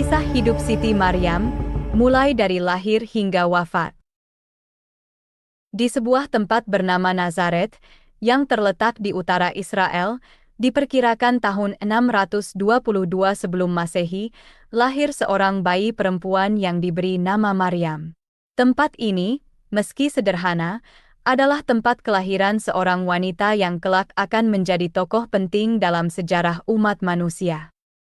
Kisah hidup Siti Maryam, mulai dari lahir hingga wafat. Di sebuah tempat bernama Nazaret, yang terletak di utara Israel, diperkirakan tahun 622 sebelum Masehi, lahir seorang bayi perempuan yang diberi nama Maryam. Tempat ini, meski sederhana, adalah tempat kelahiran seorang wanita yang kelak akan menjadi tokoh penting dalam sejarah umat manusia.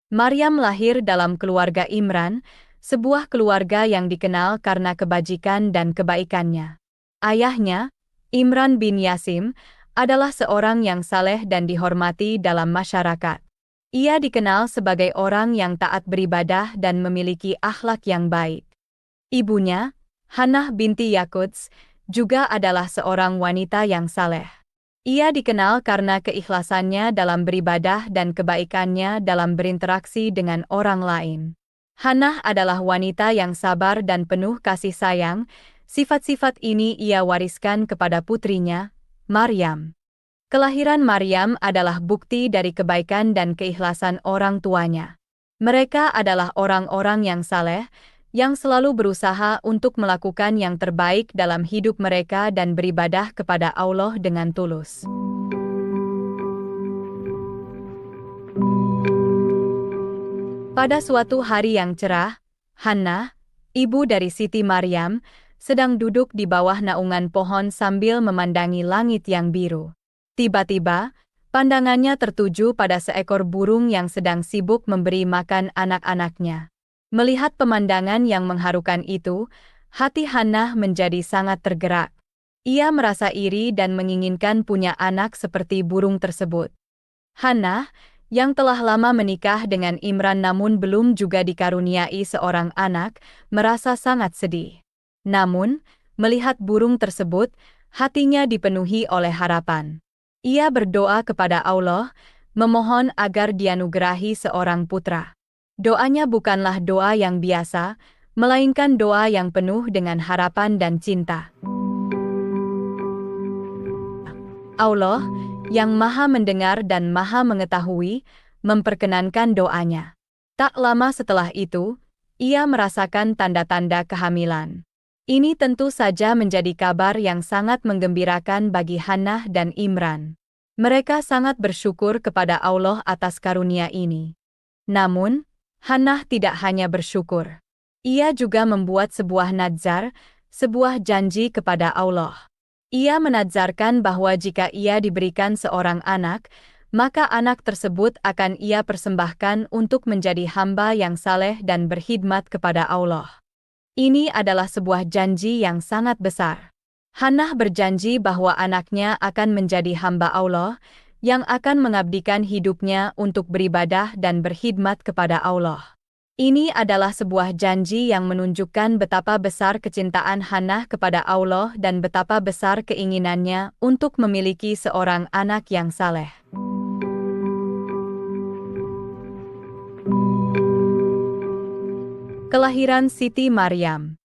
Maryam lahir dalam keluarga Imran, sebuah keluarga yang dikenal karena kebajikan dan kebaikannya. Ayahnya, Imran bin Yasim, adalah seorang yang saleh dan dihormati dalam masyarakat. Ia dikenal sebagai orang yang taat beribadah dan memiliki akhlak yang baik. Ibunya, Hannah binti Yaquts, juga adalah seorang wanita yang saleh. Ia dikenal karena keikhlasannya dalam beribadah dan kebaikannya dalam berinteraksi dengan orang lain. Hannah adalah wanita yang sabar dan penuh kasih sayang. Sifat-sifat ini ia wariskan kepada putrinya, Maryam. Kelahiran Maryam adalah bukti dari kebaikan dan keikhlasan orang tuanya. Mereka adalah orang-orang yang saleh, yang selalu berusaha untuk melakukan yang terbaik dalam hidup mereka dan beribadah kepada Allah dengan tulus. Pada suatu hari yang cerah, Hannah, ibu dari Siti Maryam, sedang duduk di bawah naungan pohon sambil memandangi langit yang biru. Tiba-tiba, pandangannya tertuju pada seekor burung yang sedang sibuk memberi makan anak-anaknya. Melihat pemandangan yang mengharukan itu, hati Hannah menjadi sangat tergerak. Ia merasa iri dan menginginkan punya anak seperti burung tersebut. Hannah, yang telah lama menikah dengan Imran namun belum juga dikaruniai seorang anak, merasa sangat sedih. Namun, melihat burung tersebut, hatinya dipenuhi oleh harapan. Ia berdoa kepada Allah, memohon agar dianugerahi seorang putra. Doanya bukanlah doa yang biasa, melainkan doa yang penuh dengan harapan dan cinta. Allah, yang Maha Mendengar dan Maha Mengetahui, memperkenankan doanya. Tak lama setelah itu, ia merasakan tanda-tanda kehamilan. Ini tentu saja menjadi kabar yang sangat menggembirakan bagi Hannah dan Imran. Mereka sangat bersyukur kepada Allah atas karunia ini. Namun, Hannah tidak hanya bersyukur. Ia juga membuat sebuah nadzar, sebuah janji kepada Allah. Ia menadzarkan bahwa jika ia diberikan seorang anak, maka anak tersebut akan ia persembahkan untuk menjadi hamba yang saleh dan berkhidmat kepada Allah. Ini adalah sebuah janji yang sangat besar. Hannah berjanji bahwa anaknya akan menjadi hamba Allah, yang akan mengabdikan hidupnya untuk beribadah dan berkhidmat kepada Allah. Ini adalah sebuah janji yang menunjukkan betapa besar kecintaan Hannah kepada Allah dan betapa besar keinginannya untuk memiliki seorang anak yang saleh. Kelahiran Siti Maryam.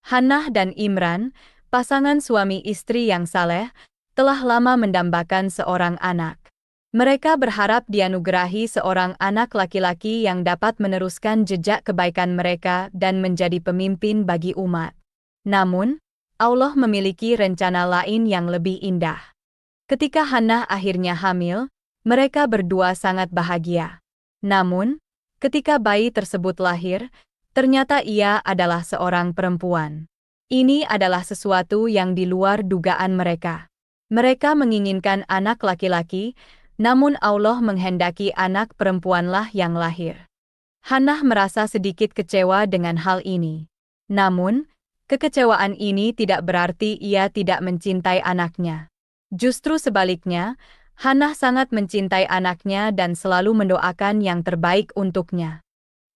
Hannah dan Imran, pasangan suami istri yang saleh, telah lama mendambakan seorang anak. Mereka berharap dianugerahi seorang anak laki-laki yang dapat meneruskan jejak kebaikan mereka dan menjadi pemimpin bagi umat. Namun, Allah memiliki rencana lain yang lebih indah. Ketika Hannah akhirnya hamil, mereka berdua sangat bahagia. Namun, ketika bayi tersebut lahir, ternyata ia adalah seorang perempuan. Ini adalah sesuatu yang di luar dugaan mereka. Mereka menginginkan anak laki-laki, namun Allah menghendaki anak perempuanlah yang lahir. Hannah merasa sedikit kecewa dengan hal ini. Namun, kekecewaan ini tidak berarti ia tidak mencintai anaknya. Justru sebaliknya, Hannah sangat mencintai anaknya dan selalu mendoakan yang terbaik untuknya.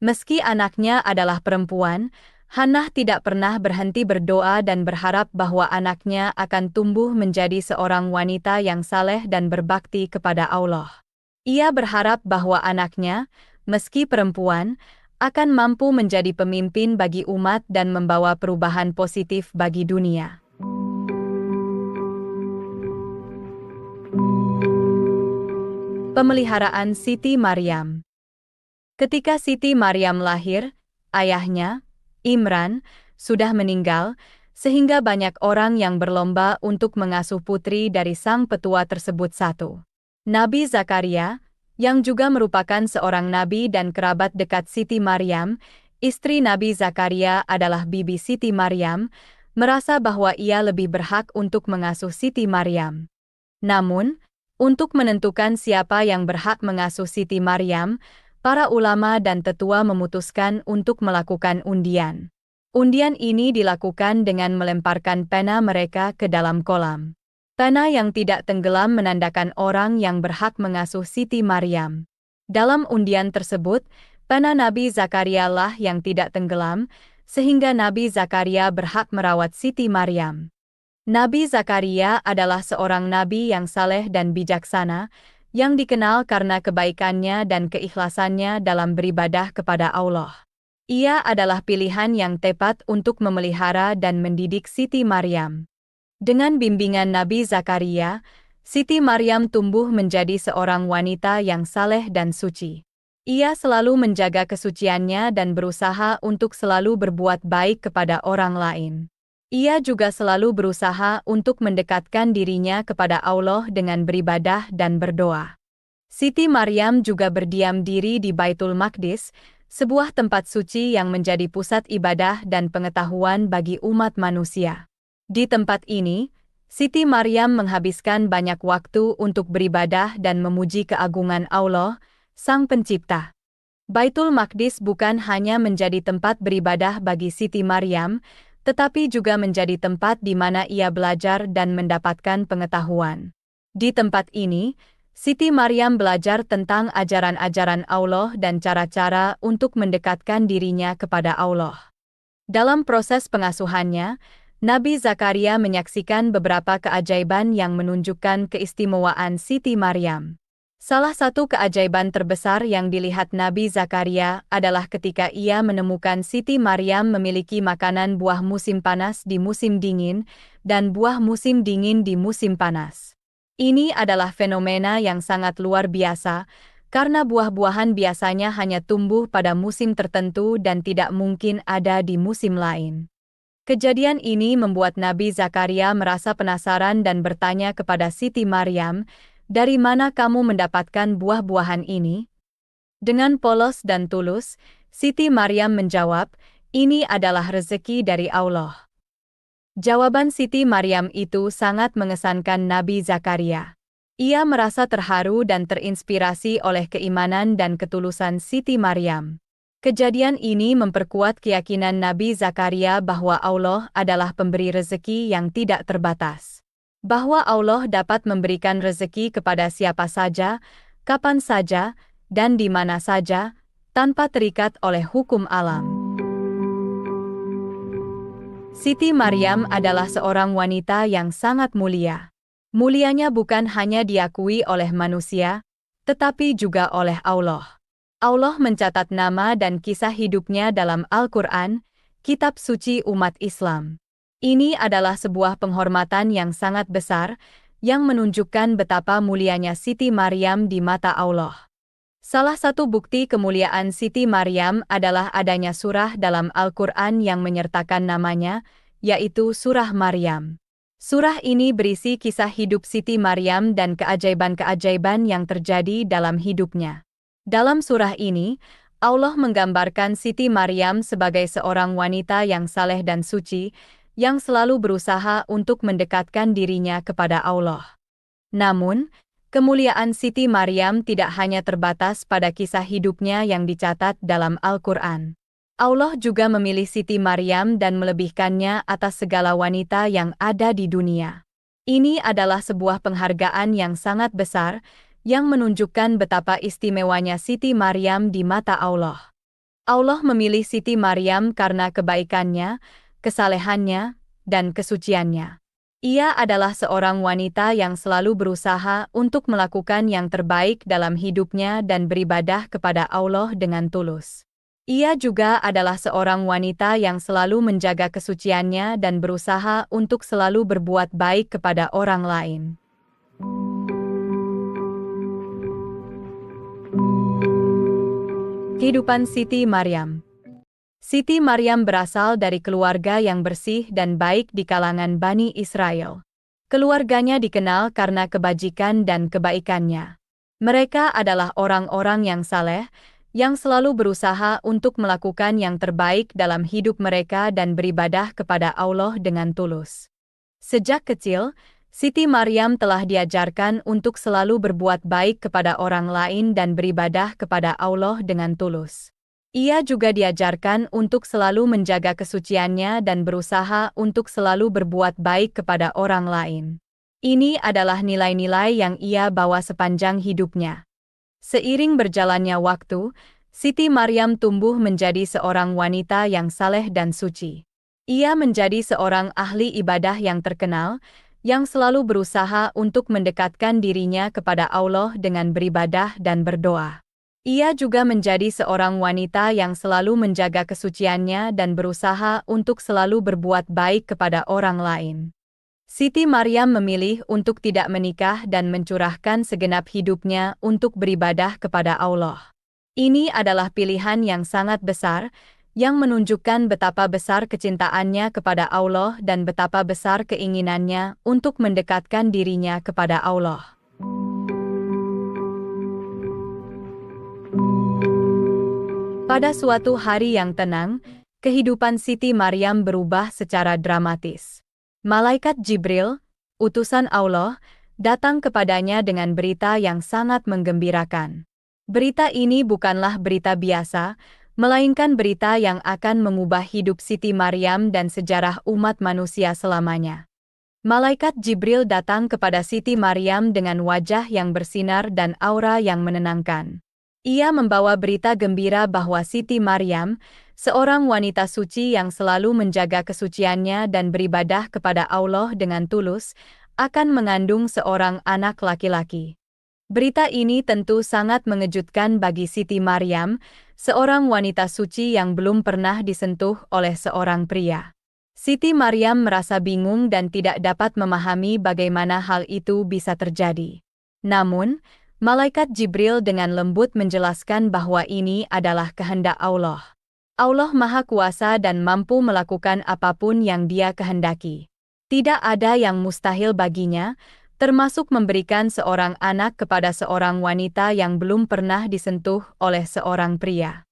Meski anaknya adalah perempuan, Hannah tidak pernah berhenti berdoa dan berharap bahwa anaknya akan tumbuh menjadi seorang wanita yang saleh dan berbakti kepada Allah. Ia berharap bahwa anaknya, meski perempuan, akan mampu menjadi pemimpin bagi umat dan membawa perubahan positif bagi dunia. Pemeliharaan Siti Maryam. Ketika Siti Maryam lahir, ayahnya, Imran, sudah meninggal, sehingga banyak orang yang berlomba untuk mengasuh putri dari sang petua tersebut satu. Nabi Zakaria, yang juga merupakan seorang nabi dan kerabat dekat Siti Maryam, istri Nabi Zakaria adalah Bibi Siti Maryam, merasa bahwa ia lebih berhak untuk mengasuh Siti Maryam. Namun, untuk menentukan siapa yang berhak mengasuh Siti Maryam, para ulama dan tetua memutuskan untuk melakukan undian. Undian ini dilakukan dengan melemparkan pena mereka ke dalam kolam. Pena yang tidak tenggelam menandakan orang yang berhak mengasuh Siti Maryam. Dalam undian tersebut, pena Nabi Zakaria lah yang tidak tenggelam, sehingga Nabi Zakaria berhak merawat Siti Maryam. Nabi Zakaria adalah seorang nabi yang saleh dan bijaksana, yang dikenal karena kebaikannya dan keikhlasannya dalam beribadah kepada Allah. Ia adalah pilihan yang tepat untuk memelihara dan mendidik Siti Maryam. Dengan bimbingan Nabi Zakaria, Siti Maryam tumbuh menjadi seorang wanita yang saleh dan suci. Ia selalu menjaga kesuciannya dan berusaha untuk selalu berbuat baik kepada orang lain. Ia juga selalu berusaha untuk mendekatkan dirinya kepada Allah dengan beribadah dan berdoa. Siti Maryam juga berdiam diri di Baitul Maqdis, sebuah tempat suci yang menjadi pusat ibadah dan pengetahuan bagi umat manusia. Di tempat ini, Siti Maryam menghabiskan banyak waktu untuk beribadah dan memuji keagungan Allah, Sang Pencipta. Baitul Maqdis bukan hanya menjadi tempat beribadah bagi Siti Maryam, tetapi juga menjadi tempat di mana ia belajar dan mendapatkan pengetahuan. Di tempat ini, Siti Maryam belajar tentang ajaran-ajaran Allah dan cara-cara untuk mendekatkan dirinya kepada Allah. Dalam proses pengasuhannya, Nabi Zakaria menyaksikan beberapa keajaiban yang menunjukkan keistimewaan Siti Maryam. Salah satu keajaiban terbesar yang dilihat Nabi Zakaria adalah ketika ia menemukan Siti Maryam memiliki makanan buah musim panas di musim dingin dan buah musim dingin di musim panas. Ini adalah fenomena yang sangat luar biasa, karena buah-buahan biasanya hanya tumbuh pada musim tertentu dan tidak mungkin ada di musim lain. Kejadian ini membuat Nabi Zakaria merasa penasaran dan bertanya kepada Siti Maryam, "Dari mana kamu mendapatkan buah-buahan ini?" Dengan polos dan tulus, Siti Maryam menjawab, "Ini adalah rezeki dari Allah." Jawaban Siti Maryam itu sangat mengesankan Nabi Zakaria. Ia merasa terharu dan terinspirasi oleh keimanan dan ketulusan Siti Maryam. Kejadian ini memperkuat keyakinan Nabi Zakaria bahwa Allah adalah pemberi rezeki yang tidak terbatas. Bahwa Allah dapat memberikan rezeki kepada siapa saja, kapan saja, dan di mana saja, tanpa terikat oleh hukum alam. Siti Maryam adalah seorang wanita yang sangat mulia. Mulianya bukan hanya diakui oleh manusia, tetapi juga oleh Allah. Allah mencatat nama dan kisah hidupnya dalam Al-Quran, kitab suci umat Islam. Ini adalah sebuah penghormatan yang sangat besar, yang menunjukkan betapa mulianya Siti Maryam di mata Allah. Salah satu bukti kemuliaan Siti Maryam adalah adanya surah dalam Al-Quran yang menyertakan namanya, yaitu Surah Maryam. Surah ini berisi kisah hidup Siti Maryam dan keajaiban-keajaiban yang terjadi dalam hidupnya. Dalam surah ini, Allah menggambarkan Siti Maryam sebagai seorang wanita yang saleh dan suci, yang selalu berusaha untuk mendekatkan dirinya kepada Allah. Namun, kemuliaan Siti Maryam tidak hanya terbatas pada kisah hidupnya yang dicatat dalam Al-Quran. Allah juga memilih Siti Maryam dan melebihkannya atas segala wanita yang ada di dunia. Ini adalah sebuah penghargaan yang sangat besar, yang menunjukkan betapa istimewanya Siti Maryam di mata Allah. Allah memilih Siti Maryam karena kebaikannya, kesalehannya, dan kesuciannya. Ia adalah seorang wanita yang selalu berusaha untuk melakukan yang terbaik dalam hidupnya dan beribadah kepada Allah dengan tulus. Ia juga adalah seorang wanita yang selalu menjaga kesuciannya dan berusaha untuk selalu berbuat baik kepada orang lain. Kehidupan Siti Maryam. Siti Maryam berasal dari keluarga yang bersih dan baik di kalangan Bani Israel. Keluarganya dikenal karena kebajikan dan kebaikannya. Mereka adalah orang-orang yang saleh, yang selalu berusaha untuk melakukan yang terbaik dalam hidup mereka dan beribadah kepada Allah dengan tulus. Sejak kecil, Siti Maryam telah diajarkan untuk selalu berbuat baik kepada orang lain dan beribadah kepada Allah dengan tulus. Ia juga diajarkan untuk selalu menjaga kesuciannya dan berusaha untuk selalu berbuat baik kepada orang lain. Ini adalah nilai-nilai yang ia bawa sepanjang hidupnya. Seiring berjalannya waktu, Siti Maryam tumbuh menjadi seorang wanita yang saleh dan suci. Ia menjadi seorang ahli ibadah yang terkenal, yang selalu berusaha untuk mendekatkan dirinya kepada Allah dengan beribadah dan berdoa. Ia juga menjadi seorang wanita yang selalu menjaga kesuciannya dan berusaha untuk selalu berbuat baik kepada orang lain. Siti Maryam memilih untuk tidak menikah dan mencurahkan segenap hidupnya untuk beribadah kepada Allah. Ini adalah pilihan yang sangat besar, yang menunjukkan betapa besar kecintaannya kepada Allah dan betapa besar keinginannya untuk mendekatkan dirinya kepada Allah. Pada suatu hari yang tenang, kehidupan Siti Maryam berubah secara dramatis. Malaikat Jibril, utusan Allah, datang kepadanya dengan berita yang sangat menggembirakan. Berita ini bukanlah berita biasa, melainkan berita yang akan mengubah hidup Siti Maryam dan sejarah umat manusia selamanya. Malaikat Jibril datang kepada Siti Maryam dengan wajah yang bersinar dan aura yang menenangkan. Ia membawa berita gembira bahwa Siti Maryam, seorang wanita suci yang selalu menjaga kesuciannya dan beribadah kepada Allah dengan tulus, akan mengandung seorang anak laki-laki. Berita ini tentu sangat mengejutkan bagi Siti Maryam, seorang wanita suci yang belum pernah disentuh oleh seorang pria. Siti Maryam merasa bingung dan tidak dapat memahami bagaimana hal itu bisa terjadi. Namun, Malaikat Jibril dengan lembut menjelaskan bahwa ini adalah kehendak Allah. Allah Maha Kuasa dan mampu melakukan apapun yang Dia kehendaki. Tidak ada yang mustahil baginya, termasuk memberikan seorang anak kepada seorang wanita yang belum pernah disentuh oleh seorang pria.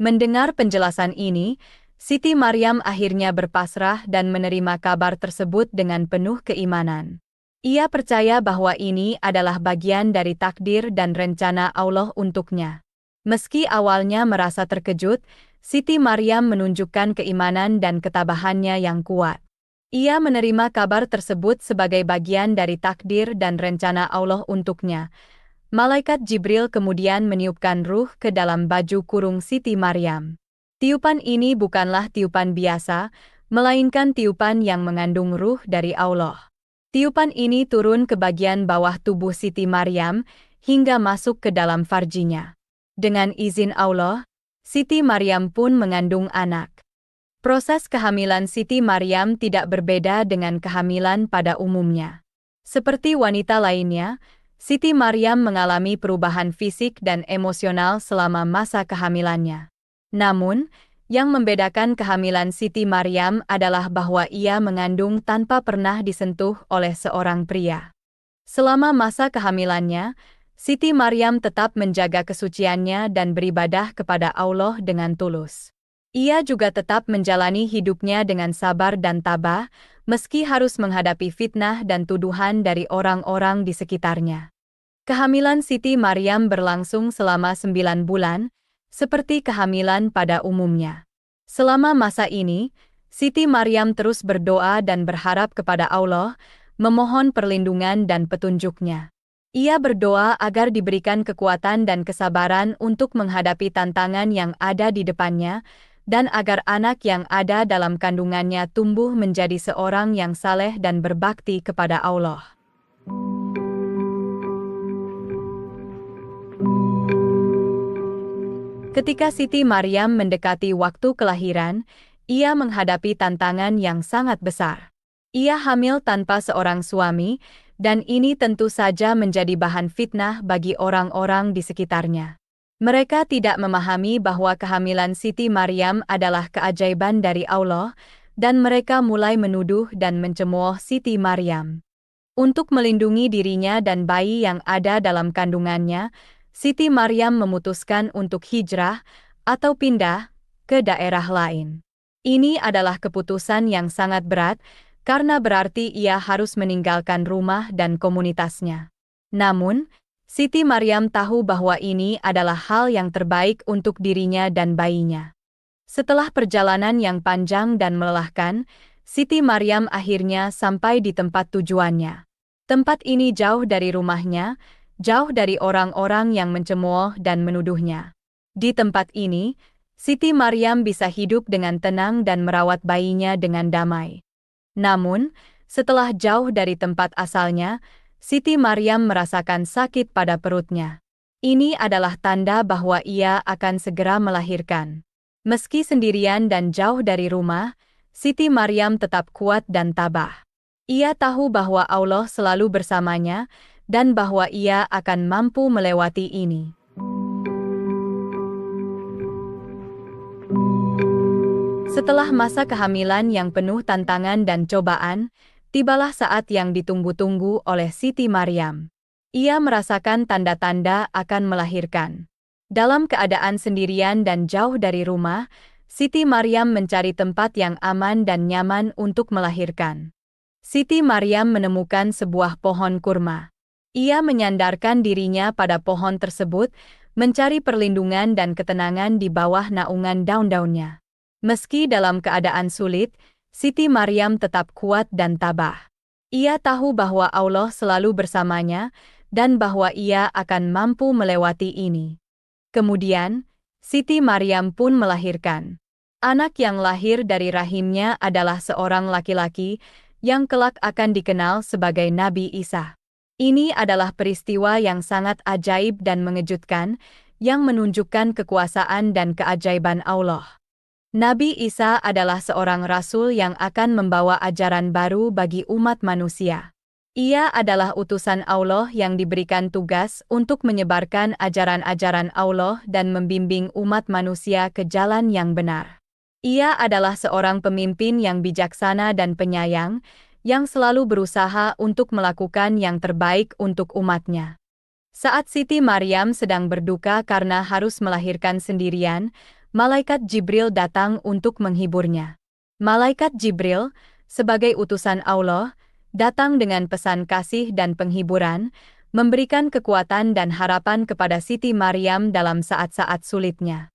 Mendengar penjelasan ini, Siti Maryam akhirnya berpasrah dan menerima kabar tersebut dengan penuh keimanan. Ia percaya bahwa ini adalah bagian dari takdir dan rencana Allah untuknya. Meski awalnya merasa terkejut, Siti Maryam menunjukkan keimanan dan ketabahannya yang kuat. Ia menerima kabar tersebut sebagai bagian dari takdir dan rencana Allah untuknya. Malaikat Jibril kemudian meniupkan ruh ke dalam baju kurung Siti Maryam. Tiupan ini bukanlah tiupan biasa, melainkan tiupan yang mengandung ruh dari Allah. Tiupan ini turun ke bagian bawah tubuh Siti Maryam, hingga masuk ke dalam farjinya. Dengan izin Allah, Siti Maryam pun mengandung anak. Proses kehamilan Siti Maryam tidak berbeda dengan kehamilan pada umumnya. Seperti wanita lainnya, Siti Maryam mengalami perubahan fisik dan emosional selama masa kehamilannya. Namun, yang membedakan kehamilan Siti Maryam adalah bahwa ia mengandung tanpa pernah disentuh oleh seorang pria. Selama masa kehamilannya, Siti Maryam tetap menjaga kesuciannya dan beribadah kepada Allah dengan tulus. Ia juga tetap menjalani hidupnya dengan sabar dan tabah, meski harus menghadapi fitnah dan tuduhan dari orang-orang di sekitarnya. Kehamilan Siti Maryam berlangsung selama 9 bulan, seperti kehamilan pada umumnya. Selama masa ini, Siti Maryam terus berdoa dan berharap kepada Allah, memohon perlindungan dan petunjuknya. Ia berdoa agar diberikan kekuatan dan kesabaran untuk menghadapi tantangan yang ada di depannya, dan agar anak yang ada dalam kandungannya tumbuh menjadi seorang yang saleh dan berbakti kepada Allah. Ketika Siti Maryam mendekati waktu kelahiran, ia menghadapi tantangan yang sangat besar. Ia hamil tanpa seorang suami, dan ini tentu saja menjadi bahan fitnah bagi orang-orang di sekitarnya. Mereka tidak memahami bahwa kehamilan Siti Maryam adalah keajaiban dari Allah, dan mereka mulai menuduh dan mencemooh Siti Maryam. Untuk melindungi dirinya dan bayi yang ada dalam kandungannya, Siti Maryam memutuskan untuk hijrah atau pindah ke daerah lain. Ini adalah keputusan yang sangat berat, karena berarti ia harus meninggalkan rumah dan komunitasnya. Namun, Siti Maryam tahu bahwa ini adalah hal yang terbaik untuk dirinya dan bayinya. Setelah perjalanan yang panjang dan melelahkan, Siti Maryam akhirnya sampai di tempat tujuannya. Tempat ini jauh dari rumahnya, jauh dari orang-orang yang mencemooh dan menuduhnya. Di tempat ini, Siti Maryam bisa hidup dengan tenang dan merawat bayinya dengan damai. Namun, setelah jauh dari tempat asalnya, Siti Maryam merasakan sakit pada perutnya. Ini adalah tanda bahwa ia akan segera melahirkan. Meski sendirian dan jauh dari rumah, Siti Maryam tetap kuat dan tabah. Ia tahu bahwa Allah selalu bersamanya, dan bahwa ia akan mampu melewati ini. Setelah masa kehamilan yang penuh tantangan dan cobaan, tibalah saat yang ditunggu-tunggu oleh Siti Maryam. Ia merasakan tanda-tanda akan melahirkan. Dalam keadaan sendirian dan jauh dari rumah, Siti Maryam mencari tempat yang aman dan nyaman untuk melahirkan. Siti Maryam menemukan sebuah pohon kurma. Ia menyandarkan dirinya pada pohon tersebut, mencari perlindungan dan ketenangan di bawah naungan daun-daunnya. Meski dalam keadaan sulit, Siti Maryam tetap kuat dan tabah. Ia tahu bahwa Allah selalu bersamanya, dan bahwa ia akan mampu melewati ini. Kemudian, Siti Maryam pun melahirkan. Anak yang lahir dari rahimnya adalah seorang laki-laki, yang kelak akan dikenal sebagai Nabi Isa. Ini adalah peristiwa yang sangat ajaib dan mengejutkan, yang menunjukkan kekuasaan dan keajaiban Allah. Nabi Isa adalah seorang rasul yang akan membawa ajaran baru bagi umat manusia. Ia adalah utusan Allah yang diberikan tugas untuk menyebarkan ajaran-ajaran Allah dan membimbing umat manusia ke jalan yang benar. Ia adalah seorang pemimpin yang bijaksana dan penyayang, yang selalu berusaha untuk melakukan yang terbaik untuk umatnya. Saat Siti Maryam sedang berduka karena harus melahirkan sendirian, Malaikat Jibril datang untuk menghiburnya. Malaikat Jibril, sebagai utusan Allah, datang dengan pesan kasih dan penghiburan, memberikan kekuatan dan harapan kepada Siti Maryam dalam saat-saat sulitnya.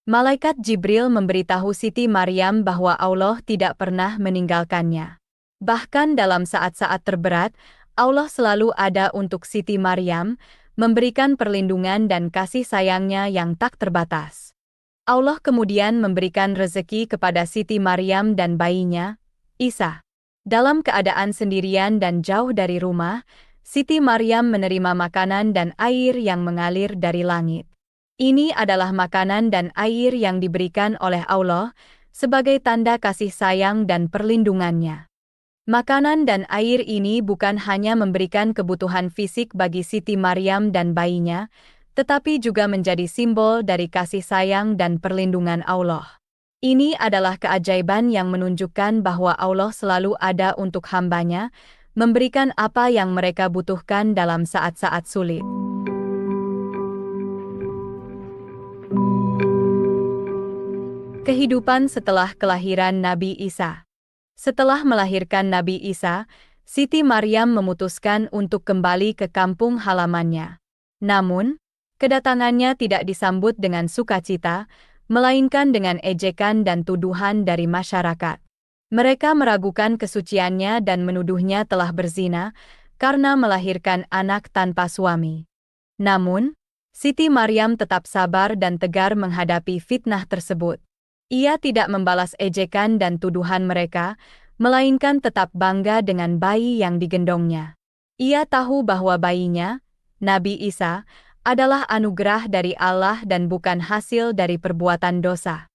Malaikat Jibril memberitahu Siti Maryam bahwa Allah tidak pernah meninggalkannya. Bahkan dalam saat-saat terberat, Allah selalu ada untuk Siti Maryam, memberikan perlindungan dan kasih sayangnya yang tak terbatas. Allah kemudian memberikan rezeki kepada Siti Maryam dan bayinya, Isa. Dalam keadaan sendirian dan jauh dari rumah, Siti Maryam menerima makanan dan air yang mengalir dari langit. Ini adalah makanan dan air yang diberikan oleh Allah sebagai tanda kasih sayang dan perlindungannya. Makanan dan air ini bukan hanya memberikan kebutuhan fisik bagi Siti Maryam dan bayinya, tetapi juga menjadi simbol dari kasih sayang dan perlindungan Allah. Ini adalah keajaiban yang menunjukkan bahwa Allah selalu ada untuk hamba-Nya, memberikan apa yang mereka butuhkan dalam saat-saat sulit. Kehidupan setelah kelahiran Nabi Isa. Setelah melahirkan Nabi Isa, Siti Maryam memutuskan untuk kembali ke kampung halamannya. Namun, kedatangannya tidak disambut dengan sukacita, melainkan dengan ejekan dan tuduhan dari masyarakat. Mereka meragukan kesuciannya dan menuduhnya telah berzina, karena melahirkan anak tanpa suami. Namun, Siti Maryam tetap sabar dan tegar menghadapi fitnah tersebut. Ia tidak membalas ejekan dan tuduhan mereka, melainkan tetap bangga dengan bayi yang digendongnya. Ia tahu bahwa bayinya, Nabi Isa, adalah anugerah dari Allah dan bukan hasil dari perbuatan dosa.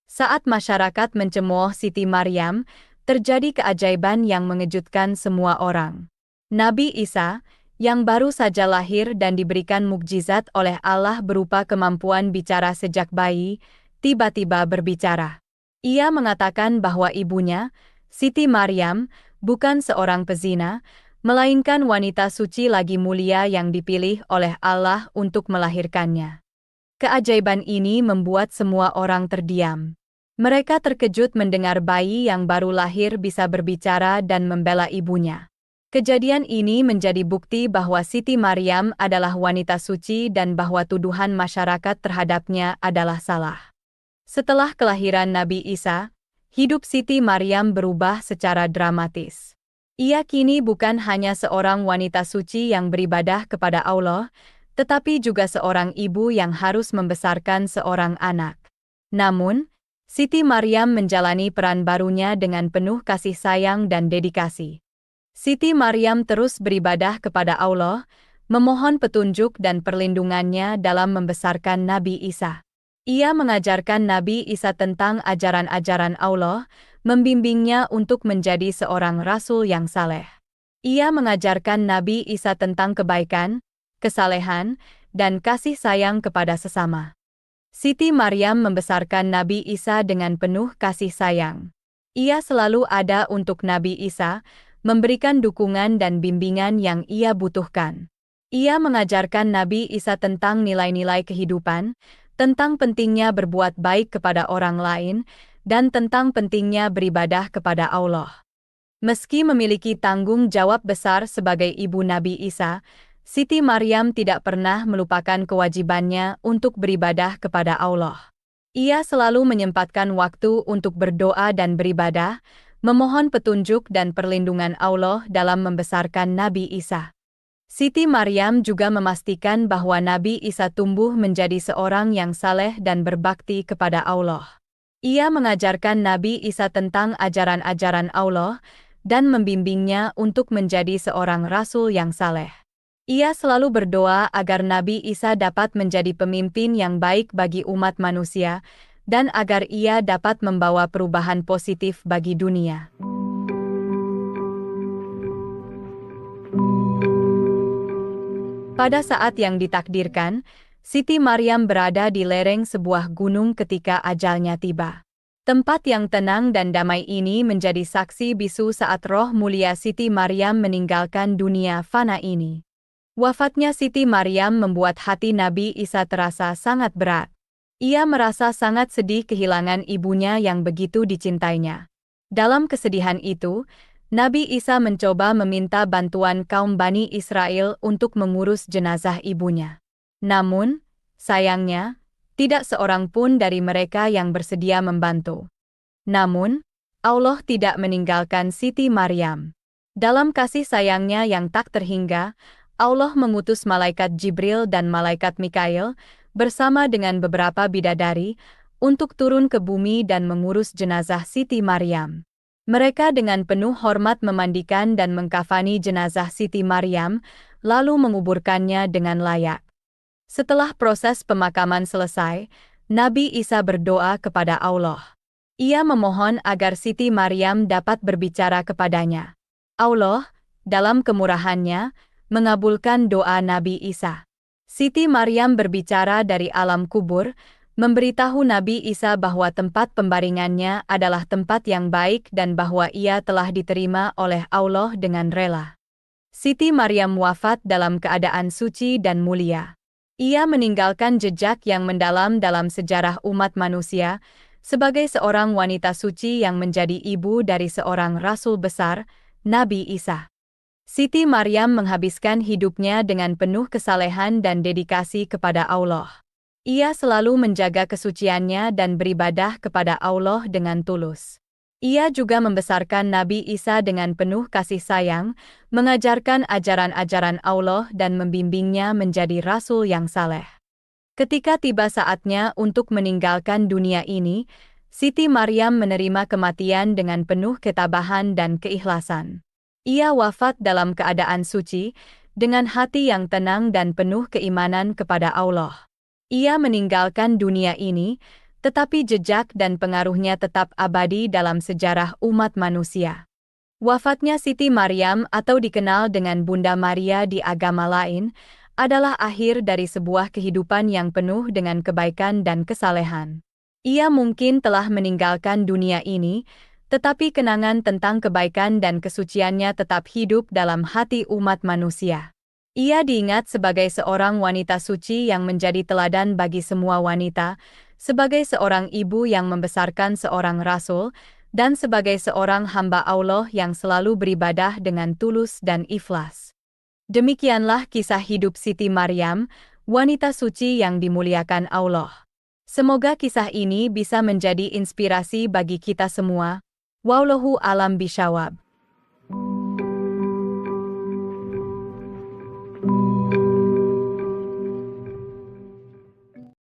Saat masyarakat mencemooh Siti Maryam, terjadi keajaiban yang mengejutkan semua orang. Nabi Isa, yang baru saja lahir dan diberikan mukjizat oleh Allah berupa kemampuan bicara sejak bayi, tiba-tiba berbicara. Ia mengatakan bahwa ibunya, Siti Maryam, bukan seorang pezina, melainkan wanita suci lagi mulia yang dipilih oleh Allah untuk melahirkannya. Keajaiban ini membuat semua orang terdiam. Mereka terkejut mendengar bayi yang baru lahir bisa berbicara dan membela ibunya. Kejadian ini menjadi bukti bahwa Siti Maryam adalah wanita suci dan bahwa tuduhan masyarakat terhadapnya adalah salah. Setelah kelahiran Nabi Isa, hidup Siti Maryam berubah secara dramatis. Ia kini bukan hanya seorang wanita suci yang beribadah kepada Allah, tetapi juga seorang ibu yang harus membesarkan seorang anak. Namun, Siti Maryam menjalani peran barunya dengan penuh kasih sayang dan dedikasi. Siti Maryam terus beribadah kepada Allah, memohon petunjuk dan perlindungannya dalam membesarkan Nabi Isa. Ia mengajarkan Nabi Isa tentang ajaran-ajaran Allah, membimbingnya untuk menjadi seorang rasul yang saleh. Ia mengajarkan Nabi Isa tentang kebaikan, kesalehan, dan kasih sayang kepada sesama. Siti Maryam membesarkan Nabi Isa dengan penuh kasih sayang. Ia selalu ada untuk Nabi Isa, memberikan dukungan dan bimbingan yang ia butuhkan. Ia mengajarkan Nabi Isa tentang nilai-nilai kehidupan, tentang pentingnya berbuat baik kepada orang lain, dan tentang pentingnya beribadah kepada Allah. Meski memiliki tanggung jawab besar sebagai ibu Nabi Isa, Siti Maryam tidak pernah melupakan kewajibannya untuk beribadah kepada Allah. Ia selalu menyempatkan waktu untuk berdoa dan beribadah, memohon petunjuk dan perlindungan Allah dalam membesarkan Nabi Isa. Siti Maryam juga memastikan bahwa Nabi Isa tumbuh menjadi seorang yang saleh dan berbakti kepada Allah. Ia mengajarkan Nabi Isa tentang ajaran-ajaran Allah dan membimbingnya untuk menjadi seorang rasul yang saleh. Ia selalu berdoa agar Nabi Isa dapat menjadi pemimpin yang baik bagi umat manusia, dan agar ia dapat membawa perubahan positif bagi dunia. Pada saat yang ditakdirkan, Siti Maryam berada di lereng sebuah gunung ketika ajalnya tiba. Tempat yang tenang dan damai ini menjadi saksi bisu saat roh mulia Siti Maryam meninggalkan dunia fana ini. Wafatnya Siti Maryam membuat hati Nabi Isa terasa sangat berat. Ia merasa sangat sedih kehilangan ibunya yang begitu dicintainya. Dalam kesedihan itu, Nabi Isa mencoba meminta bantuan kaum Bani Israel untuk mengurus jenazah ibunya. Namun, sayangnya, tidak seorang pun dari mereka yang bersedia membantu. Namun, Allah tidak meninggalkan Siti Maryam. Dalam kasih sayangnya yang tak terhingga, Allah mengutus malaikat Jibril dan malaikat Mikail, bersama dengan beberapa bidadari, untuk turun ke bumi dan mengurus jenazah Siti Maryam. Mereka dengan penuh hormat memandikan dan mengkafani jenazah Siti Maryam, lalu menguburkannya dengan layak. Setelah proses pemakaman selesai, Nabi Isa berdoa kepada Allah. Ia memohon agar Siti Maryam dapat berbicara kepadanya. Allah, dalam kemurahannya, mengabulkan doa Nabi Isa. Siti Maryam berbicara dari alam kubur, memberitahu Nabi Isa bahwa tempat pembaringannya adalah tempat yang baik dan bahwa ia telah diterima oleh Allah dengan rela. Siti Maryam wafat dalam keadaan suci dan mulia. Ia meninggalkan jejak yang mendalam dalam sejarah umat manusia, sebagai seorang wanita suci yang menjadi ibu dari seorang rasul besar, Nabi Isa. Siti Maryam menghabiskan hidupnya dengan penuh kesalehan dan dedikasi kepada Allah. Ia selalu menjaga kesuciannya dan beribadah kepada Allah dengan tulus. Ia juga membesarkan Nabi Isa dengan penuh kasih sayang, mengajarkan ajaran-ajaran Allah dan membimbingnya menjadi rasul yang saleh. Ketika tiba saatnya untuk meninggalkan dunia ini, Siti Maryam menerima kematian dengan penuh ketabahan dan keikhlasan. Ia wafat dalam keadaan suci, dengan hati yang tenang dan penuh keimanan kepada Allah. Ia meninggalkan dunia ini, tetapi jejak dan pengaruhnya tetap abadi dalam sejarah umat manusia. Wafatnya Siti Maryam atau dikenal dengan Bunda Maria di agama lain, adalah akhir dari sebuah kehidupan yang penuh dengan kebaikan dan kesalehan. Ia mungkin telah meninggalkan dunia ini, tetapi kenangan tentang kebaikan dan kesuciannya tetap hidup dalam hati umat manusia. Ia diingat sebagai seorang wanita suci yang menjadi teladan bagi semua wanita, sebagai seorang ibu yang membesarkan seorang rasul, dan sebagai seorang hamba Allah yang selalu beribadah dengan tulus dan ikhlas. Demikianlah kisah hidup Siti Maryam, wanita suci yang dimuliakan Allah. Semoga kisah ini bisa menjadi inspirasi bagi kita semua. Wallahu alam bishawab.